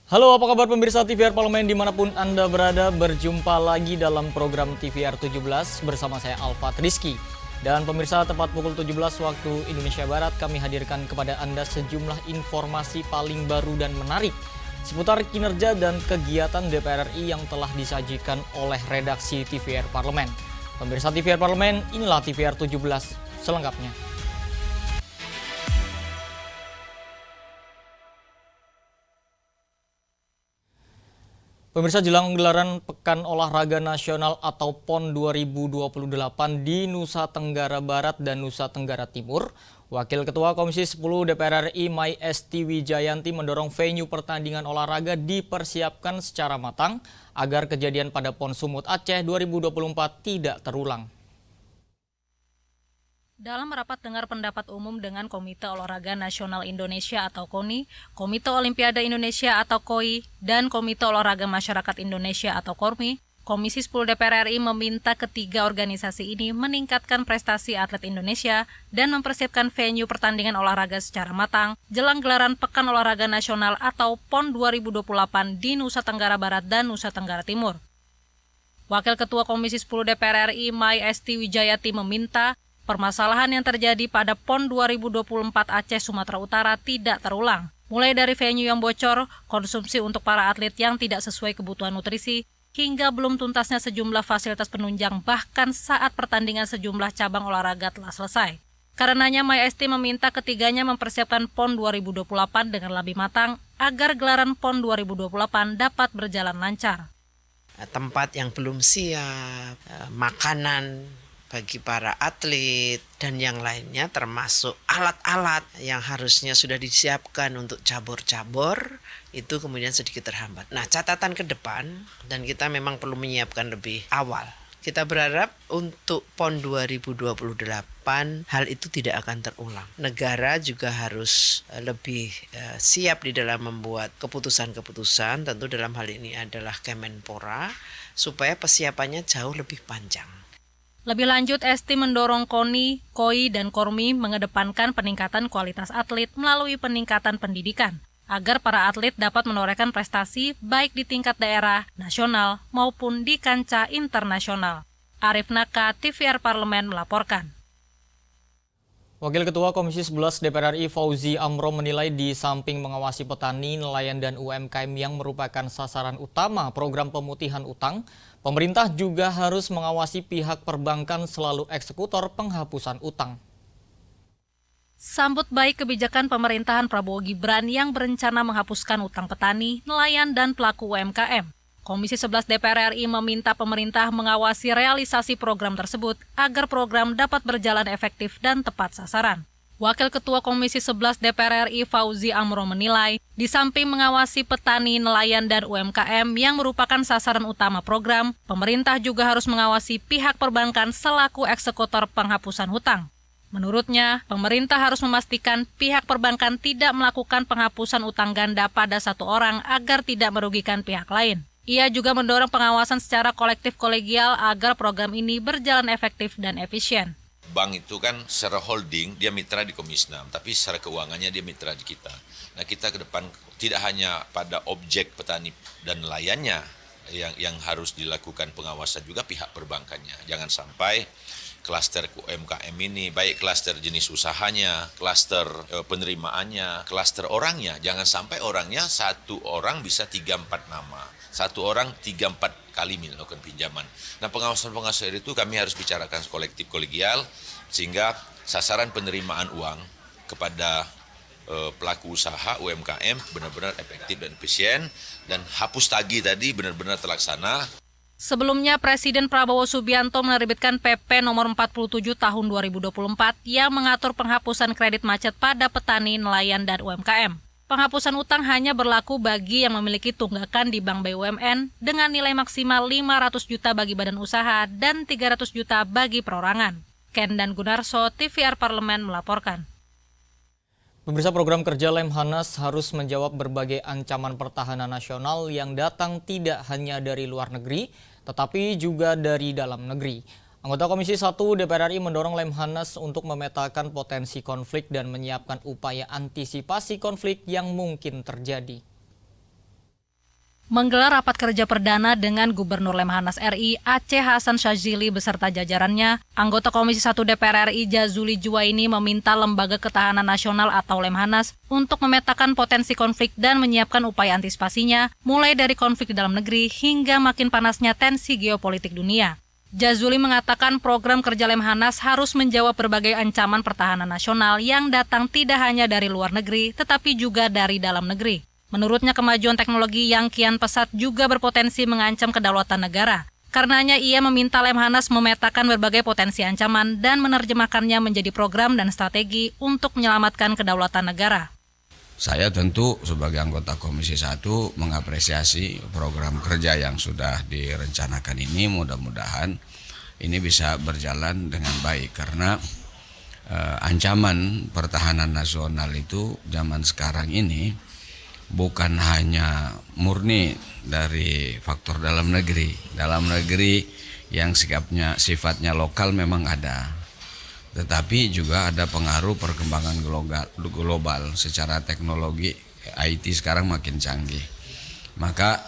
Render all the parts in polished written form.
Halo, apa kabar pemirsa TVR Parlemen dimanapun Anda berada, berjumpa lagi dalam program TVR 17 bersama saya Alfat Rizky. Dan pemirsa, tepat pukul 17 waktu Indonesia Barat kami hadirkan kepada Anda sejumlah informasi paling baru dan menarik seputar kinerja dan kegiatan DPR RI yang telah disajikan oleh redaksi TVR Parlemen. Pemirsa TVR Parlemen, inilah TVR 17 selengkapnya. Pemirsa, jelang gelaran Pekan Olahraga Nasional atau PON 2028 di Nusa Tenggara Barat dan Nusa Tenggara Timur, Wakil Ketua Komisi 10 DPR RI Mai Esti Wijayanti mendorong venue pertandingan olahraga dipersiapkan secara matang agar kejadian pada PON Sumut Aceh 2024 tidak terulang. Dalam rapat dengar pendapat umum dengan Komite Olahraga Nasional Indonesia atau KONI, Komite Olimpiade Indonesia atau KOI, dan Komite Olahraga Masyarakat Indonesia atau KORMI, Komisi 10 DPR RI meminta ketiga organisasi ini meningkatkan prestasi atlet Indonesia dan mempersiapkan venue pertandingan olahraga secara matang jelang gelaran Pekan Olahraga Nasional atau PON 2028 di Nusa Tenggara Barat dan Nusa Tenggara Timur. Wakil Ketua Komisi 10 DPR RI Mai Esti Wijayanti meminta permasalahan yang terjadi pada PON 2024 Aceh Sumatera Utara tidak terulang, mulai dari venue yang bocor, konsumsi untuk para atlet yang tidak sesuai kebutuhan nutrisi, hingga belum tuntasnya sejumlah fasilitas penunjang bahkan saat pertandingan sejumlah cabang olahraga telah selesai. Karenanya Mai Esti meminta ketiganya mempersiapkan PON 2028 dengan lebih matang agar gelaran PON 2028 dapat berjalan lancar. Tempat yang belum siap, makanan bagi para atlet dan yang lainnya termasuk alat-alat yang harusnya sudah disiapkan untuk cabur-cabur itu kemudian sedikit terhambat. Nah, catatan ke depan dan kita memang perlu menyiapkan lebih awal. Kita berharap untuk PON 2028 hal itu tidak akan terulang. Negara juga harus lebih siap di dalam membuat keputusan-keputusan, tentu dalam hal ini adalah Kemenpora, supaya persiapannya jauh lebih panjang. Lebih lanjut, Esti mendorong KONI, KOI, dan KORMI mengedepankan peningkatan kualitas atlet melalui peningkatan pendidikan, agar para atlet dapat menorehkan prestasi baik di tingkat daerah, nasional, maupun di kancah internasional. Arif Naka, TVR Parlemen melaporkan. Wakil Ketua Komisi 11 DPR RI Fauzi Amro menilai di samping mengawasi petani, nelayan, dan UMKM yang merupakan sasaran utama program pemutihan utang, pemerintah juga harus mengawasi pihak perbankan selalu eksekutor penghapusan utang. Sambut baik kebijakan pemerintahan Prabowo Gibran yang berencana menghapuskan utang petani, nelayan, dan pelaku UMKM. Komisi 11 DPR RI meminta pemerintah mengawasi realisasi program tersebut agar program dapat berjalan efektif dan tepat sasaran. Wakil Ketua Komisi 11 DPR RI Fauzi Amro menilai, di samping mengawasi petani, nelayan, dan UMKM yang merupakan sasaran utama program, pemerintah juga harus mengawasi pihak perbankan selaku eksekutor penghapusan hutang. Menurutnya, pemerintah harus memastikan pihak perbankan tidak melakukan penghapusan utang ganda pada satu orang agar tidak merugikan pihak lain. Ia juga mendorong pengawasan secara kolektif kolegial agar program ini berjalan efektif dan efisien. Bank itu kan secara holding dia mitra di Komisi 6, tapi secara keuangannya dia mitra di kita. Nah, kita ke depan tidak hanya pada objek petani dan nelayannya yang harus dilakukan pengawasan, juga pihak perbankannya. Jangan sampai klaster UMKM ini, baik klaster jenis usahanya, klaster penerimaannya, klaster orangnya. Jangan sampai orangnya satu orang bisa 3-4 nama. Satu orang 3-4 kali melakukan pinjaman. Nah, pengawasan itu kami harus bicarakan kolektif kolegial sehingga sasaran penerimaan uang kepada pelaku usaha UMKM benar-benar efektif dan efisien dan hapus tagih tadi benar-benar terlaksana. Sebelumnya, Presiden Prabowo Subianto menerbitkan PP nomor 47 tahun 2024 yang mengatur penghapusan kredit macet pada petani, nelayan, dan UMKM. Penghapusan utang hanya berlaku bagi yang memiliki tunggakan di Bank BUMN dengan nilai maksimal 500 juta bagi badan usaha dan 300 juta bagi perorangan. Ken dan Gunarso, TVR Parlemen melaporkan. Pemirsa, program kerja Lemhanas harus menjawab berbagai ancaman pertahanan nasional yang datang tidak hanya dari luar negeri, tetapi juga dari dalam negeri. Anggota Komisi 1 DPR RI mendorong Lemhanas untuk memetakan potensi konflik dan menyiapkan upaya antisipasi konflik yang mungkin terjadi. menggelar rapat kerja perdana dengan Gubernur Lemhanas RI Aceh Hasan Syazili beserta jajarannya. Anggota Komisi 1 DPR RI Jazuli Juwaini meminta Lembaga Ketahanan Nasional atau Lemhanas untuk memetakan potensi konflik dan menyiapkan upaya antisipasinya, mulai dari konflik di dalam negeri hingga makin panasnya tensi geopolitik dunia. Jazuli mengatakan program kerja Lemhanas harus menjawab berbagai ancaman pertahanan nasional yang datang tidak hanya dari luar negeri, tetapi juga dari dalam negeri. Menurutnya, kemajuan teknologi yang kian pesat juga berpotensi mengancam kedaulatan negara. Karenanya, ia meminta Lemhanas memetakan berbagai potensi ancaman dan menerjemahkannya menjadi program dan strategi untuk menyelamatkan kedaulatan negara. Saya tentu sebagai anggota Komisi 1 mengapresiasi program kerja yang sudah direncanakan ini. Mudah-mudahan ini bisa berjalan dengan baik karena ancaman pertahanan nasional itu zaman sekarang ini bukan hanya murni dari faktor dalam negeri. Dalam negeri yang sifatnya lokal memang ada. Tetapi juga ada pengaruh perkembangan global secara teknologi IT sekarang makin canggih. Maka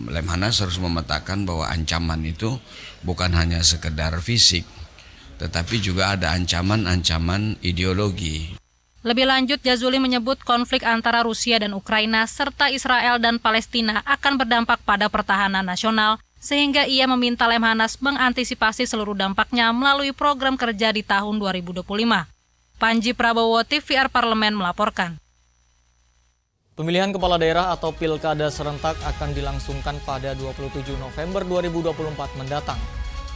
Lemhanas harus memetakan bahwa ancaman itu bukan hanya sekedar fisik, tetapi juga ada ancaman-ancaman ideologi. Lebih lanjut, Jazuli menyebut konflik antara Rusia dan Ukraina serta Israel dan Palestina akan berdampak pada pertahanan nasional, sehingga ia meminta Lemhanas mengantisipasi seluruh dampaknya melalui program kerja di tahun 2025. Panji Prabowo, TVR Parlemen melaporkan. Pemilihan kepala daerah atau pilkada serentak akan dilangsungkan pada 27 November 2024 mendatang.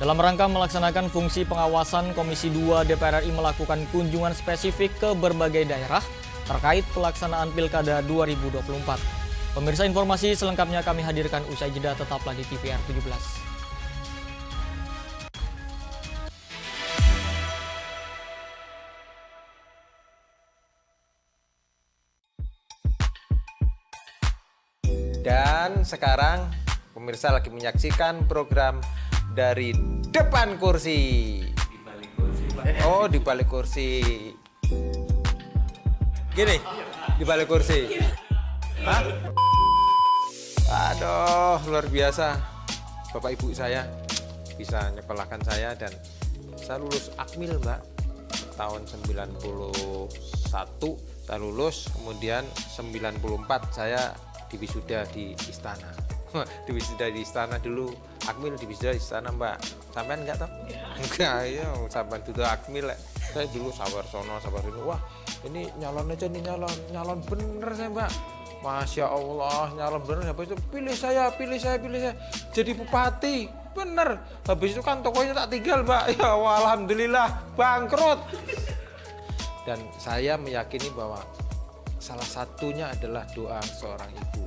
Dalam rangka melaksanakan fungsi pengawasan, Komisi 2 DPR RI melakukan kunjungan spesifik ke berbagai daerah terkait pelaksanaan Pilkada 2024. Pemirsa, informasi selengkapnya kami hadirkan usai jeda, tetaplah di TVR 17. Dan sekarang pemirsa lagi menyaksikan program dari depan kursi. Oh, di balik kursi. Gini, di balik kursi. Hah? Aduh, luar biasa. Bapak ibu saya bisa nyekolahkan saya dan saya lulus Akmil, Mbak. Tahun 91 saya lulus, kemudian 94 saya diwisuda di istana. Diwisuda di istana dulu. Akmil diwisuda di istana, Mbak. Sampean enggak tahu? Enggak, ya sampean dulu Akmil. Saya dulu sabar sono, sabar sini. Wah, ini nyalon aja nih, nyalon bener saya, Mbak. Masya Allah, nyalon bener. Habis itu pilih saya. Jadi bupati, bener. Habis itu kan tokonya tak tinggal, Mbak. Ya alhamdulillah, bangkrut. Dan saya meyakini bahwa salah satunya adalah doa seorang ibu.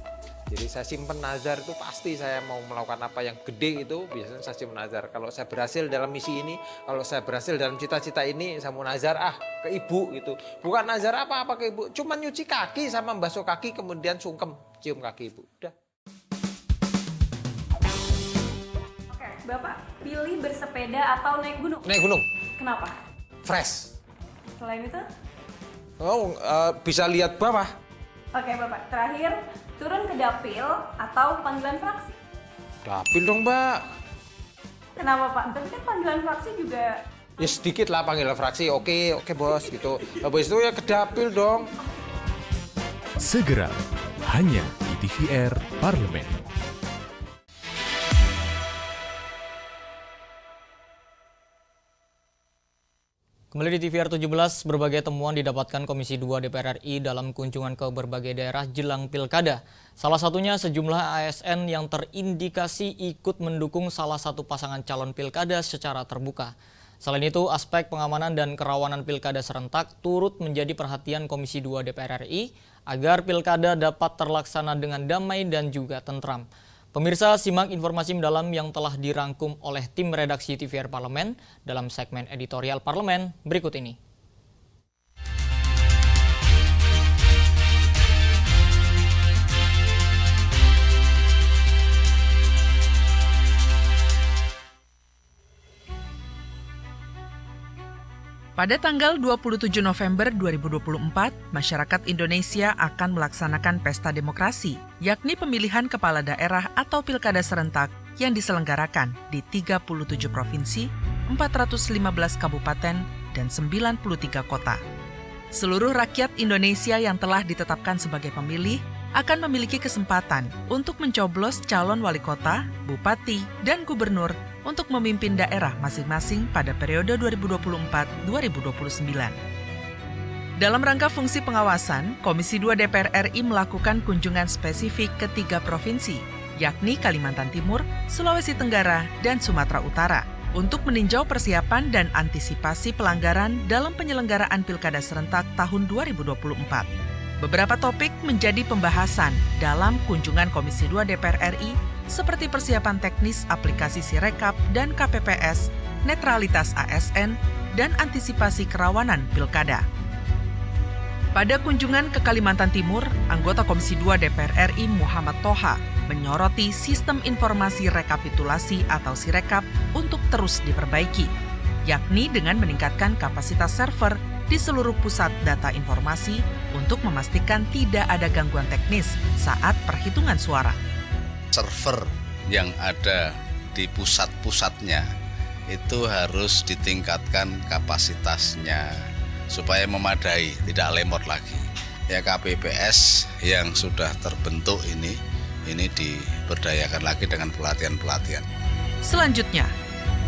Jadi saya simpen nazar itu pasti saya mau melakukan apa yang gede itu biasanya saya simpen nazar. Kalau saya berhasil dalam misi ini, kalau saya berhasil dalam cita-cita ini, saya mau nazar ke ibu gitu. Bukan nazar apa-apa ke ibu, cuma nyuci kaki sama membasuh kaki kemudian sungkem cium kaki ibu. Udah. Oke, Bapak pilih bersepeda atau naik gunung? Naik gunung. Kenapa? Fresh. Selain itu? Oh, bisa lihat bawah. Oke, Bapak. Terakhir, turun ke dapil atau panggilan fraksi? Dapil dong, Mbak. Kenapa, Pak? Tapi kan panggilan fraksi juga... Ya sedikit lah panggilan fraksi, oke bos gitu. Habis itu ya ke dapil dong. Segera, hanya di TVR Parlemen. Kembali di TVR 17, berbagai temuan didapatkan Komisi 2 DPR RI dalam kunjungan ke berbagai daerah jelang pilkada. Salah satunya sejumlah ASN yang terindikasi ikut mendukung salah satu pasangan calon pilkada secara terbuka. Selain itu, aspek pengamanan dan kerawanan pilkada serentak turut menjadi perhatian Komisi 2 DPR RI agar pilkada dapat terlaksana dengan damai dan juga tentram. Pemirsa, simak informasi mendalam yang telah dirangkum oleh tim redaksi TVR Parlemen dalam segmen editorial Parlemen berikut ini. Pada tanggal 27 November 2024, masyarakat Indonesia akan melaksanakan pesta demokrasi, yakni pemilihan kepala daerah atau pilkada serentak yang diselenggarakan di 37 provinsi, 415 kabupaten, dan 93 kota. Seluruh rakyat Indonesia yang telah ditetapkan sebagai pemilih akan memiliki kesempatan untuk mencoblos calon wali kota, bupati, dan gubernur untuk memimpin daerah masing-masing pada periode 2024-2029. Dalam rangka fungsi pengawasan, Komisi 2 DPR RI melakukan kunjungan spesifik ke 3 provinsi, yakni Kalimantan Timur, Sulawesi Tenggara, dan Sumatera Utara, untuk meninjau persiapan dan antisipasi pelanggaran dalam penyelenggaraan Pilkada Serentak tahun 2024. Beberapa topik menjadi pembahasan dalam kunjungan Komisi 2 DPR RI seperti persiapan teknis aplikasi Sirekap dan KPPS, netralitas ASN, dan antisipasi kerawanan pilkada. Pada kunjungan ke Kalimantan Timur, anggota Komisi 2 DPR RI Muhammad Toha menyoroti sistem informasi rekapitulasi atau Sirekap untuk terus diperbaiki, yakni dengan meningkatkan kapasitas server di seluruh pusat data informasi untuk memastikan tidak ada gangguan teknis saat perhitungan suara. Server yang ada di pusat-pusatnya itu harus ditingkatkan kapasitasnya supaya memadai, tidak lemot lagi. Ya KPPS yang sudah terbentuk ini diberdayakan lagi dengan pelatihan-pelatihan. Selanjutnya,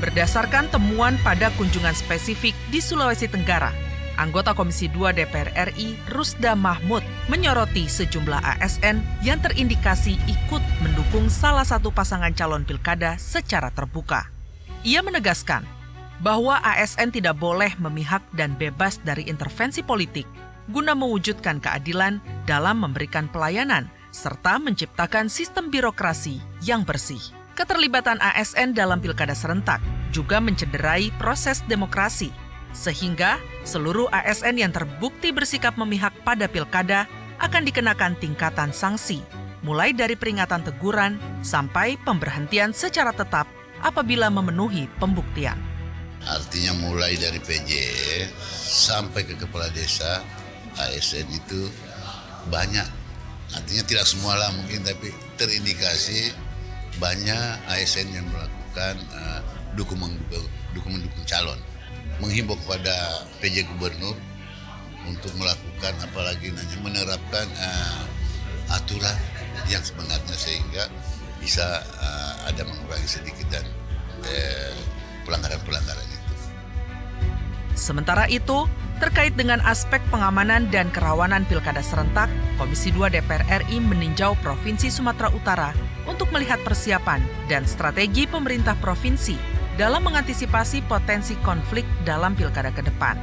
berdasarkan temuan pada kunjungan spesifik di Sulawesi Tenggara, anggota Komisi 2 DPR RI Rusda Mahmud menyoroti sejumlah ASN yang terindikasi ikut mendukung salah satu pasangan calon pilkada secara terbuka. Ia menegaskan bahwa ASN tidak boleh memihak dan bebas dari intervensi politik guna mewujudkan keadilan dalam memberikan pelayanan serta menciptakan sistem birokrasi yang bersih. Keterlibatan ASN dalam pilkada serentak juga mencederai proses demokrasi, sehingga seluruh ASN yang terbukti bersikap memihak pada pilkada akan dikenakan tingkatan sanksi, mulai dari peringatan teguran sampai pemberhentian secara tetap apabila memenuhi pembuktian. Artinya mulai dari PJ sampai ke kepala desa, ASN itu banyak. Artinya tidak semua lah mungkin, tapi terindikasi banyak ASN yang melakukan dukung calon. Menghimbau kepada PJ Gubernur untuk melakukan apalagi menerapkan aturan yang sebenarnya sehingga bisa ada mengurangi sedikit dan pelanggaran-pelanggaran itu. Sementara itu, terkait dengan aspek pengamanan dan kerawanan pilkada serentak, Komisi 2 DPR RI meninjau Provinsi Sumatera Utara untuk melihat persiapan dan strategi pemerintah provinsi dalam mengantisipasi potensi konflik dalam pilkada ke depan.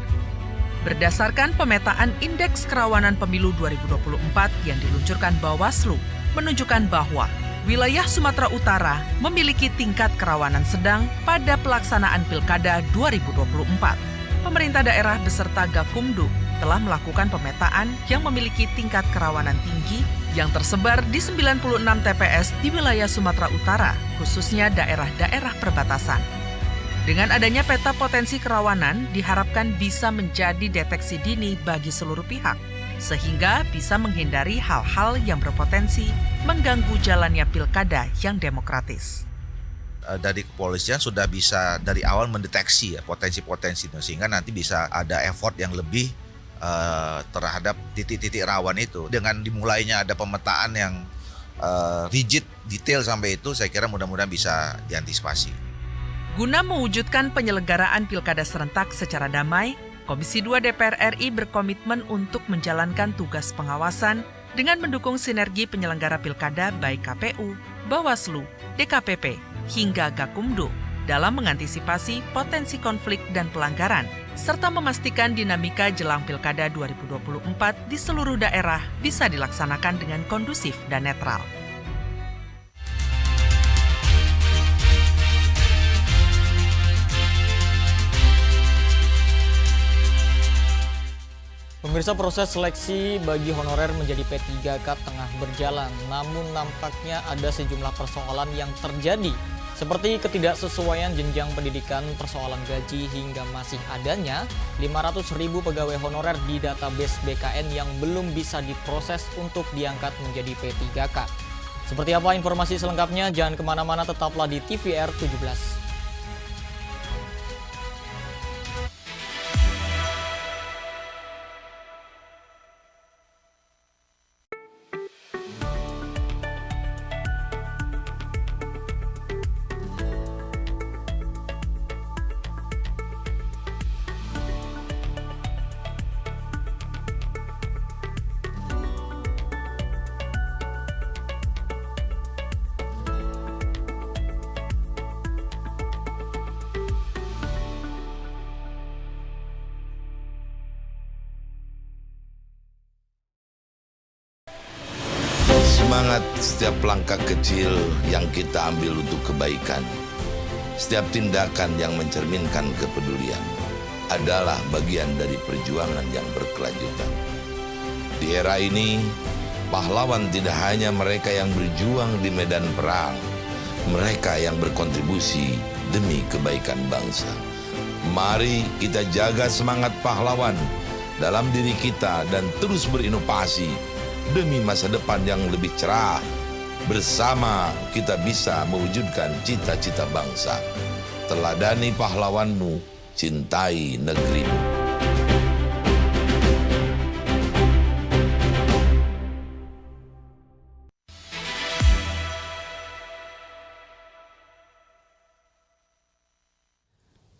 Berdasarkan pemetaan Indeks Kerawanan Pemilu 2024 yang diluncurkan Bawaslu, menunjukkan bahwa wilayah Sumatera Utara memiliki tingkat kerawanan sedang pada pelaksanaan Pilkada 2024. Pemerintah daerah beserta Gakumdu telah melakukan pemetaan yang memiliki tingkat kerawanan tinggi yang tersebar di 96 TPS di wilayah Sumatera Utara, khususnya daerah-daerah perbatasan. Dengan adanya peta potensi kerawanan, diharapkan bisa menjadi deteksi dini bagi seluruh pihak, sehingga bisa menghindari hal-hal yang berpotensi mengganggu jalannya pilkada yang demokratis. Dari kepolisian sudah bisa dari awal mendeteksi ya potensi-potensi itu, sehingga nanti bisa ada effort yang lebih terhadap titik-titik rawan itu. Dengan dimulainya ada pemetaan yang rigid, detail sampai itu, saya kira mudah-mudahan bisa diantisipasi. Guna mewujudkan penyelenggaraan pilkada serentak secara damai, Komisi 2 DPR RI berkomitmen untuk menjalankan tugas pengawasan dengan mendukung sinergi penyelenggara pilkada baik KPU, Bawaslu, DKPP, hingga Gakumdu dalam mengantisipasi potensi konflik dan pelanggaran, serta memastikan dinamika jelang Pilkada 2024 di seluruh daerah bisa dilaksanakan dengan kondusif dan netral. Pemirsa, proses seleksi bagi honorer menjadi P3K tengah berjalan, namun nampaknya ada sejumlah persoalan yang terjadi seperti ketidaksesuaian jenjang pendidikan, persoalan gaji, hingga masih adanya 500.000 pegawai honorer di database BKN yang belum bisa diproses untuk diangkat menjadi P3K. Seperti apa informasi selengkapnya? Jangan kemana-mana, tetaplah di TVR 17. Semangat setiap langkah kecil yang kita ambil untuk kebaikan, setiap tindakan yang mencerminkan kepedulian adalah bagian dari perjuangan yang berkelanjutan. Di era ini, pahlawan tidak hanya mereka yang berjuang di medan perang, mereka yang berkontribusi demi kebaikan bangsa. Mari kita jaga semangat pahlawan dalam diri kita dan terus berinovasi demi masa depan yang lebih cerah. Bersama kita bisa mewujudkan cita-cita bangsa. Teladani pahlawanmu, cintai negerimu.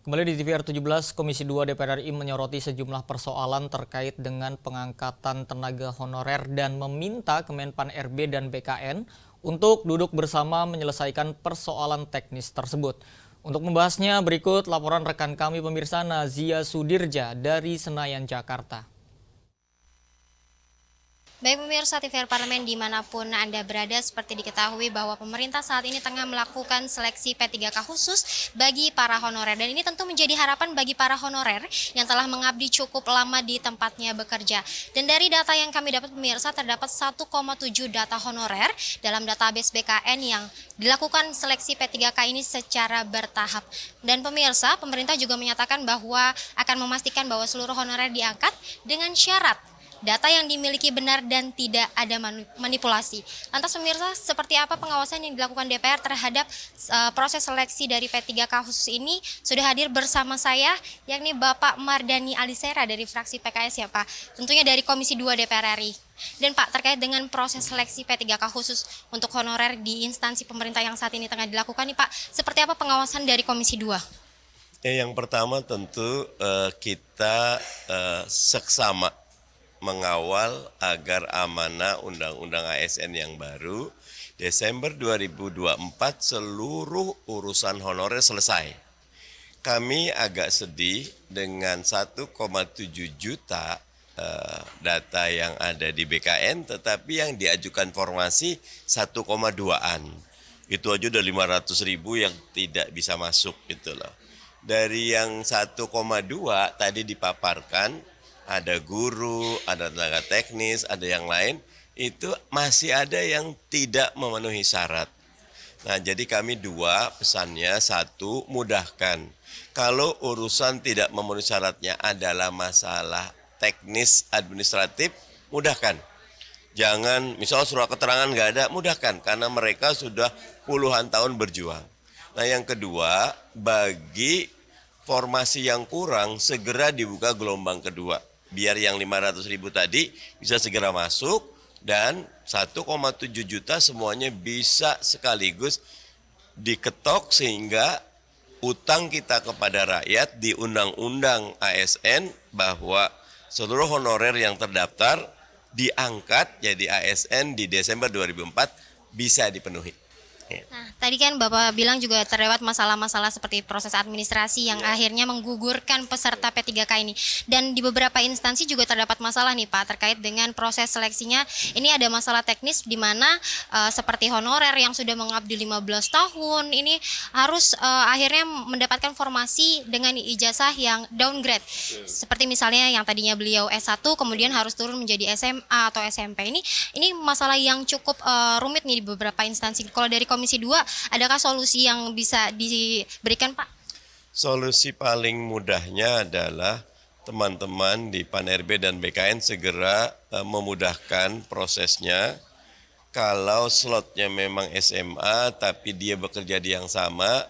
Kembali di TVR 17, Komisi 2 DPR RI menyoroti sejumlah persoalan terkait dengan pengangkatan tenaga honorer dan meminta Kemenpan RB dan BKN untuk duduk bersama menyelesaikan persoalan teknis tersebut. Untuk membahasnya, berikut laporan rekan kami pemirsa Nazia Sudirja dari Senayan, Jakarta. Baik pemirsa TVR Parlemen dimanapun Anda berada, seperti diketahui bahwa pemerintah saat ini tengah melakukan seleksi P3K khusus bagi para honorer. Dan ini tentu menjadi harapan bagi para honorer yang telah mengabdi cukup lama di tempatnya bekerja. Dan dari data yang kami dapat pemirsa, terdapat 1,7 data honorer dalam database BKN yang dilakukan seleksi P3K ini secara bertahap. Dan pemirsa, pemerintah juga menyatakan bahwa akan memastikan bahwa seluruh honorer diangkat dengan syarat data yang dimiliki benar dan tidak ada manipulasi. Lantas pemirsa, seperti apa pengawasan yang dilakukan DPR terhadap proses seleksi dari P3K khusus ini? Sudah hadir bersama saya, yakni Bapak Mardani Alisera dari fraksi PKS ya Pak, tentunya dari Komisi 2 DPR RI. Dan Pak, terkait dengan proses seleksi P3K khusus untuk honorer di instansi pemerintah yang saat ini tengah dilakukan nih Pak, seperti apa pengawasan dari Komisi 2? Yang pertama tentu kita seksama mengawal agar amanah Undang-Undang ASN yang baru Desember 2024 seluruh urusan honorer selesai. Kami agak sedih dengan 1,7 juta data yang ada di BKN, tetapi yang diajukan formasi 1,2-an. Itu aja udah 500.000 yang tidak bisa masuk gitu loh. Dari yang 1,2 tadi dipaparkan, ada guru, ada tenaga teknis, ada yang lain, itu masih ada yang tidak memenuhi syarat. Nah, jadi kami dua pesannya, satu, mudahkan. Kalau urusan tidak memenuhi syaratnya adalah masalah teknis administratif, mudahkan. Jangan, misal surat keterangan nggak ada, mudahkan, karena mereka sudah puluhan tahun berjuang. Nah, yang kedua, bagi formasi yang kurang, segera dibuka gelombang kedua. Biar yang 500.000 tadi bisa segera masuk dan 1,7 juta semuanya bisa sekaligus diketok sehingga utang kita kepada rakyat di Undang-Undang ASN bahwa seluruh honorer yang terdaftar diangkat jadi ASN di Desember 2004 bisa dipenuhi. Nah, tadi kan Bapak bilang juga terdapat masalah-masalah seperti proses administrasi yang akhirnya menggugurkan peserta P3K ini. Dan di beberapa instansi juga terdapat masalah nih Pak terkait dengan proses seleksinya. Ini ada masalah teknis di mana seperti honorer yang sudah mengabdi 15 tahun ini harus akhirnya mendapatkan formasi dengan ijazah yang downgrade. Seperti misalnya yang tadinya beliau S1 kemudian harus turun menjadi SMA atau SMP. Ini masalah yang cukup rumit nih di beberapa instansi. Kalau dari Komisi 2, adakah solusi yang bisa diberikan, Pak? Solusi paling mudahnya adalah teman-teman di PAN-RB dan BKN segera memudahkan prosesnya. Kalau slotnya memang SMA tapi dia bekerja di yang sama,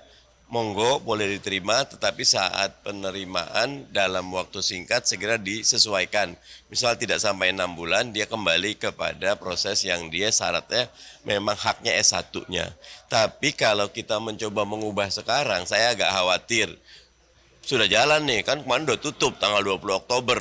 monggo boleh diterima, tetapi saat penerimaan dalam waktu singkat segera disesuaikan. Misal tidak sampai 6 bulan, dia kembali kepada proses yang dia syaratnya memang haknya S1-nya. Tapi kalau kita mencoba mengubah sekarang, saya agak khawatir. Sudah jalan nih, kan kemarin udah tutup tanggal 20 Oktober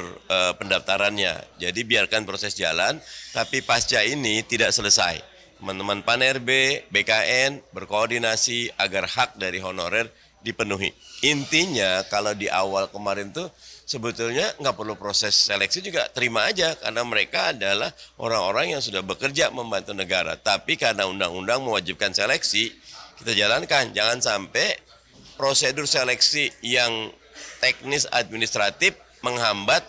pendaftarannya. Jadi biarkan proses jalan, tapi pasca ini tidak selesai. Teman-teman PAN-RB, BKN berkoordinasi agar hak dari honorer dipenuhi. Intinya kalau di awal kemarin tuh sebetulnya nggak perlu proses seleksi juga, terima aja karena mereka adalah orang-orang yang sudah bekerja membantu negara. Tapi karena undang-undang mewajibkan seleksi, kita jalankan. Jangan sampai prosedur seleksi yang teknis administratif menghambat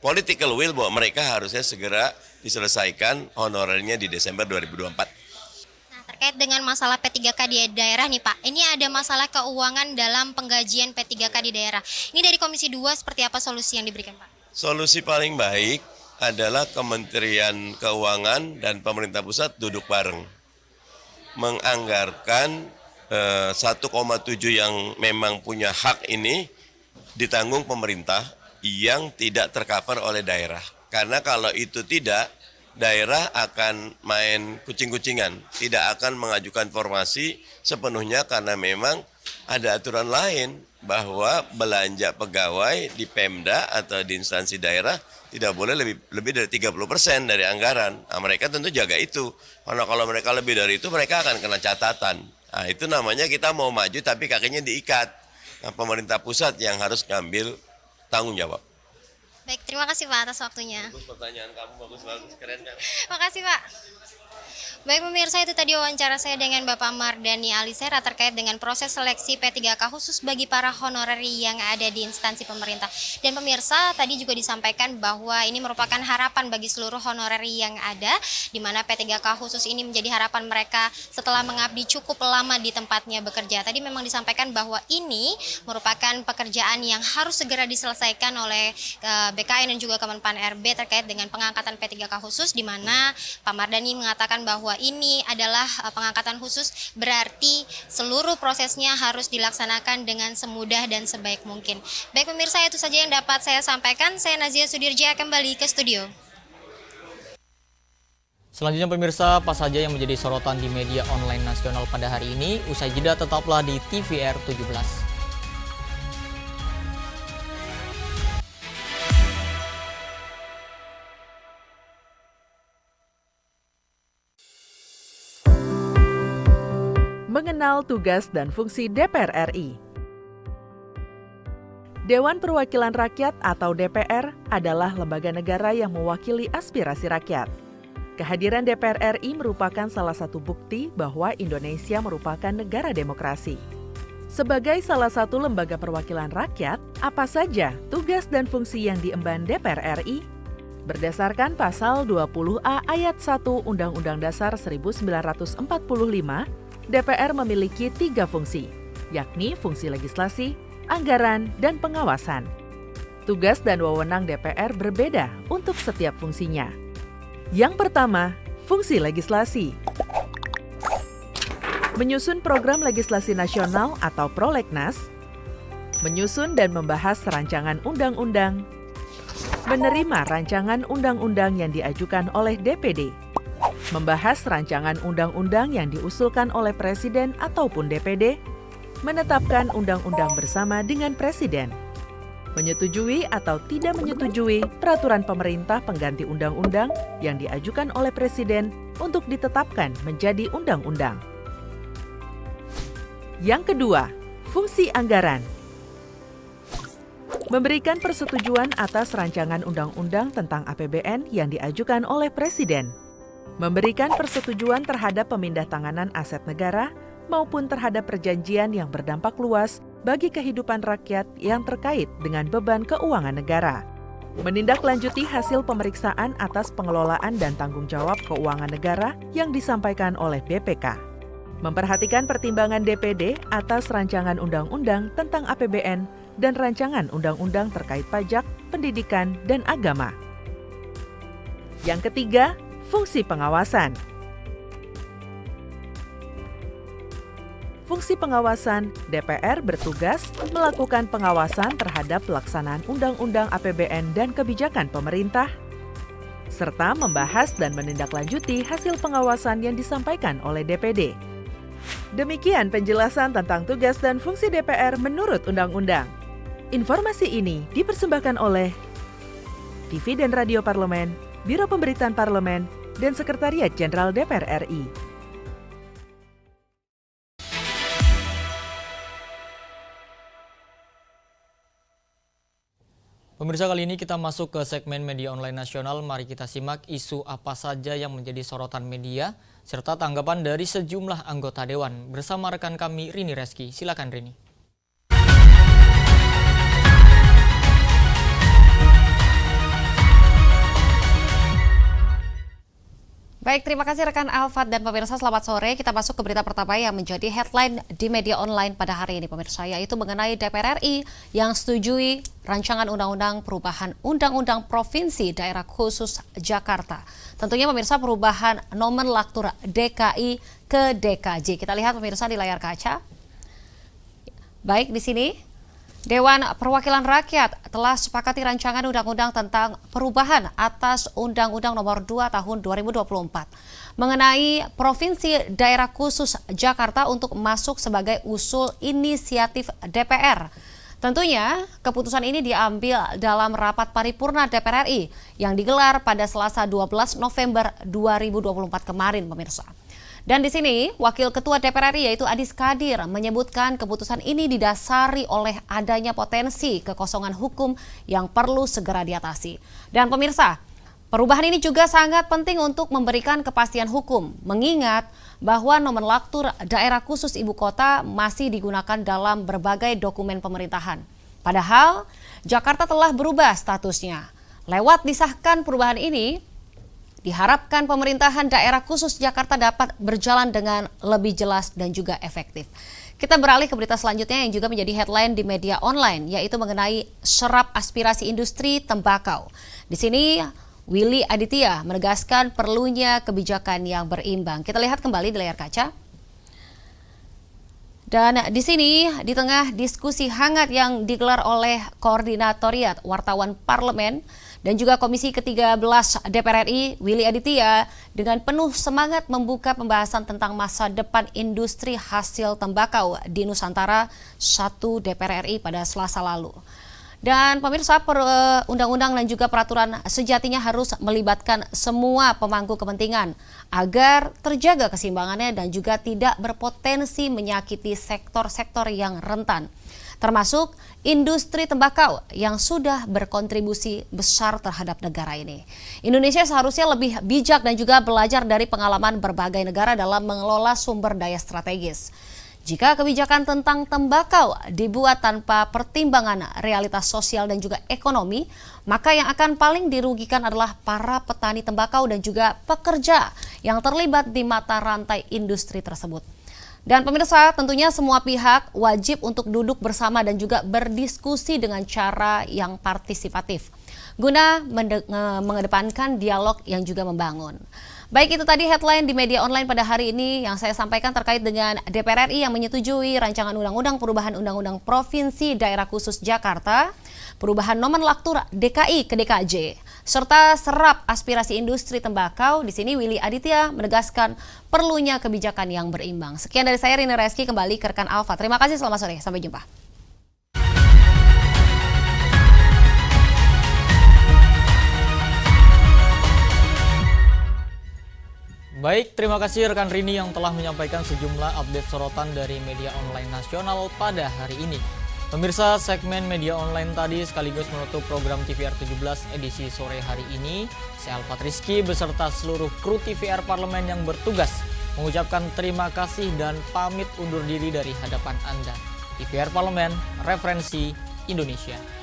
political will bahwa mereka harusnya segera diselesaikan honorernya di Desember 2024. Nah, terkait dengan masalah P3K di daerah nih Pak, ini ada masalah keuangan dalam penggajian P3K di daerah. Ini dari Komisi 2 seperti apa solusi yang diberikan Pak? Solusi paling baik adalah Kementerian Keuangan dan pemerintah pusat duduk bareng. Menganggarkan 1,7 yang memang punya hak ini ditanggung pemerintah yang tidak tercover oleh daerah. Karena kalau itu tidak, daerah akan main kucing-kucingan, tidak akan mengajukan formasi sepenuhnya karena memang ada aturan lain bahwa belanja pegawai di Pemda atau di instansi daerah tidak boleh lebih dari 30% dari anggaran. Nah, mereka tentu jaga itu. Karena kalau mereka lebih dari itu, mereka akan kena catatan. Nah, itu namanya kita mau maju tapi kakinya diikat. Nah, pemerintah pusat yang harus ngambil tanggung jawab. Baik, terima kasih Pak atas waktunya. Bagus pertanyaan kamu, bagus, keren kan? Makasih Pak. Baik pemirsa, itu tadi wawancara saya dengan Bapak Mardhani Alisera terkait dengan proses seleksi P3K khusus bagi para honorer yang ada di instansi pemerintah. Dan pemirsa, tadi juga disampaikan bahwa ini merupakan harapan bagi seluruh honorer yang ada, di mana P3K khusus ini menjadi harapan mereka setelah mengabdi cukup lama di tempatnya bekerja. Tadi memang disampaikan bahwa ini merupakan pekerjaan yang harus segera diselesaikan oleh BKN dan juga Kemenpan RB terkait dengan pengangkatan P3K khusus, di mana Pak Mardhani mengatakan bahwa ini adalah pengangkatan khusus, berarti seluruh prosesnya harus dilaksanakan dengan semudah dan sebaik mungkin. Baik pemirsa, itu saja yang dapat saya sampaikan. Saya Nazia Sudirja, kembali ke studio. Selanjutnya pemirsa, apa saja yang menjadi sorotan di media online nasional pada hari ini? Usai jeda tetaplah di TVR 17. Mengenal tugas dan fungsi DPR RI. Dewan Perwakilan Rakyat atau DPR adalah lembaga negara yang mewakili aspirasi rakyat. Kehadiran DPR RI merupakan salah satu bukti bahwa Indonesia merupakan negara demokrasi. Sebagai salah satu lembaga perwakilan rakyat, apa saja tugas dan fungsi yang diemban DPR RI? Berdasarkan pasal 20A ayat 1 Undang-Undang Dasar 1945, DPR memiliki 3 fungsi, yakni fungsi legislasi, anggaran, dan pengawasan. Tugas dan wewenang DPR berbeda untuk setiap fungsinya. Yang pertama, fungsi legislasi. Menyusun program legislasi nasional atau prolegnas, menyusun dan membahas rancangan undang-undang, menerima rancangan undang-undang yang diajukan oleh DPD, membahas rancangan undang-undang yang diusulkan oleh Presiden ataupun DPD, menetapkan undang-undang bersama dengan Presiden, menyetujui atau tidak menyetujui peraturan pemerintah pengganti undang-undang yang diajukan oleh Presiden untuk ditetapkan menjadi undang-undang. Yang kedua, fungsi anggaran. Memberikan persetujuan atas rancangan undang-undang tentang APBN yang diajukan oleh Presiden. Memberikan persetujuan terhadap pemindahntanganan aset negara maupun terhadap perjanjian yang berdampak luas bagi kehidupan rakyat yang terkait dengan beban keuangan negara. menindaklanjuti hasil pemeriksaan atas pengelolaan dan tanggung jawab keuangan negara yang disampaikan oleh BPK, memperhatikan pertimbangan DPD atas rancangan undang-undang tentang APBN dan rancangan undang-undang terkait pajak, pendidikan, dan agama. Yang ketiga, fungsi pengawasan. Fungsi pengawasan, DPR bertugas melakukan pengawasan terhadap pelaksanaan Undang-Undang APBN dan kebijakan pemerintah, serta membahas dan menindaklanjuti hasil pengawasan yang disampaikan oleh DPD. Demikian penjelasan tentang tugas dan fungsi DPR menurut Undang-Undang. Informasi ini dipersembahkan oleh TV dan Radio Parlemen, Biro Pemberitaan Parlemen, dan Sekretariat Jenderal DPR RI. Pemirsa, kali ini kita masuk ke segmen media online nasional. Mari kita simak isu apa saja yang menjadi sorotan media, serta tanggapan dari sejumlah anggota Dewan. Bersama rekan kami Rini Reski. Silakan Rini. Baik, terima kasih rekan Alfat dan pemirsa, selamat sore. Kita masuk ke berita pertama yang menjadi headline di media online pada hari ini pemirsa, yaitu mengenai DPR RI yang setujui rancangan undang-undang perubahan Undang-Undang Provinsi Daerah Khusus Jakarta. Tentunya pemirsa perubahan nomenklatur DKI ke DKJ. Kita lihat pemirsa di layar kaca. Baik, di sini Dewan Perwakilan Rakyat telah sepakati rancangan undang-undang tentang perubahan atas Undang-Undang Nomor 2 Tahun 2024 mengenai Provinsi Daerah Khusus Jakarta untuk masuk sebagai usul inisiatif DPR. Tentunya keputusan ini diambil dalam rapat paripurna DPR RI yang digelar pada Selasa 12 November 2024 kemarin pemirsa. Dan di sini, Wakil Ketua DPR RI yaitu Adis Kadir menyebutkan keputusan ini didasari oleh adanya potensi kekosongan hukum yang perlu segera diatasi. Dan pemirsa, perubahan ini juga sangat penting untuk memberikan kepastian hukum, mengingat bahwa nomenklatur daerah khusus ibu kota masih digunakan dalam berbagai dokumen pemerintahan. Padahal, Jakarta telah berubah statusnya. Lewat disahkan perubahan ini, diharapkan pemerintahan daerah khusus Jakarta dapat berjalan dengan lebih jelas dan juga efektif. Kita beralih ke berita selanjutnya yang juga menjadi headline di media online, yaitu mengenai serap aspirasi industri tembakau. Di sini, Willy Aditya menegaskan perlunya kebijakan yang berimbang. Kita lihat kembali di layar kaca. Dan di sini, di tengah diskusi hangat yang digelar oleh Koordinatoriat Wartawan Parlemen dan juga Komisi ke-13 DPR RI, Willy Aditya dengan penuh semangat membuka pembahasan tentang masa depan industri hasil tembakau di Nusantara 1 DPR RI pada Selasa lalu. Dan pemirsa, undang-undang dan juga peraturan sejatinya harus melibatkan semua pemangku kepentingan agar terjaga keseimbangannya dan juga tidak berpotensi menyakiti sektor-sektor yang rentan, termasuk industri tembakau yang sudah berkontribusi besar terhadap negara ini. Indonesia seharusnya lebih bijak dan juga belajar dari pengalaman berbagai negara dalam mengelola sumber daya strategis. Jika kebijakan tentang tembakau dibuat tanpa pertimbangan realitas sosial dan juga ekonomi, maka yang akan paling dirugikan adalah para petani tembakau dan juga pekerja yang terlibat di mata rantai industri tersebut. Dan pemirsa, tentunya semua pihak wajib untuk duduk bersama dan juga berdiskusi dengan cara yang partisipatif, guna mengedepankan dialog yang juga membangun. Baik, itu tadi headline di media online pada hari ini yang saya sampaikan terkait dengan DPR RI yang menyetujui rancangan undang-undang perubahan Undang-Undang Provinsi Daerah Khusus Jakarta, perubahan nomenklatur DKI ke DKJ, serta serap aspirasi industri tembakau. Di sini Willy Aditya menegaskan perlunya kebijakan yang berimbang. Sekian dari saya, Rini Reski, kembali ke rekan Alfa. Terima kasih, selamat sore, sampai jumpa. Baik, terima kasih rekan Rini yang telah menyampaikan sejumlah update sorotan dari media online nasional pada hari ini. Pemirsa, segmen media online tadi sekaligus menutup program TVR 17 edisi sore hari ini. Saya Alfat Rizky beserta seluruh kru TVR Parlemen yang bertugas mengucapkan terima kasih dan pamit undur diri dari hadapan Anda. TVR Parlemen, referensi Indonesia.